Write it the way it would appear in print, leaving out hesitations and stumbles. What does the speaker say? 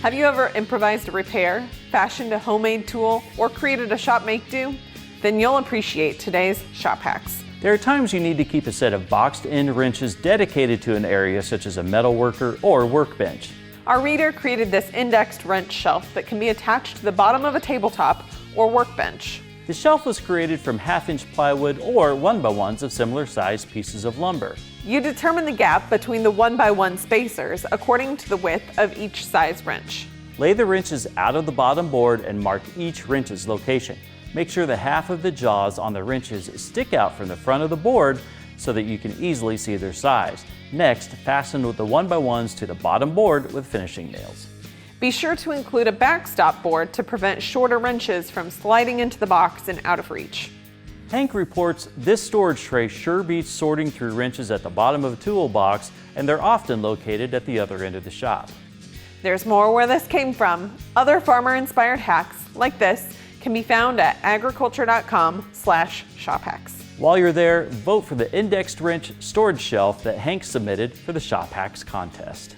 Have you ever improvised a repair, fashioned a homemade tool, or created a shop make-do? Then you'll appreciate today's shop hacks. There are times you need to keep a set of boxed-end wrenches dedicated to an area such as a metal worker or workbench. Our reader created this indexed wrench shelf that can be attached to the bottom of a tabletop or workbench. The shelf was created from half-inch plywood or 1x1s of similar sized pieces of lumber. You determine the gap between the 1x1 spacers according to the width of each size wrench. Lay the wrenches out of the bottom board and mark each wrench's location. Make sure the half of the jaws on the wrenches stick out from the front of the board so that you can easily see their size. Next, fasten with the 1x1s to the bottom board with finishing nails. Be sure to include a backstop board to prevent shorter wrenches from sliding into the box and out of reach. Hank reports this storage tray sure beats sorting through wrenches at the bottom of a toolbox, and they're often located at the other end of the shop. There's more where this came from. Other farmer-inspired hacks, like this, can be found at agriculture.com/shophacks. While you're there, vote for the indexed wrench storage shelf that Hank submitted for the Shop Hacks contest.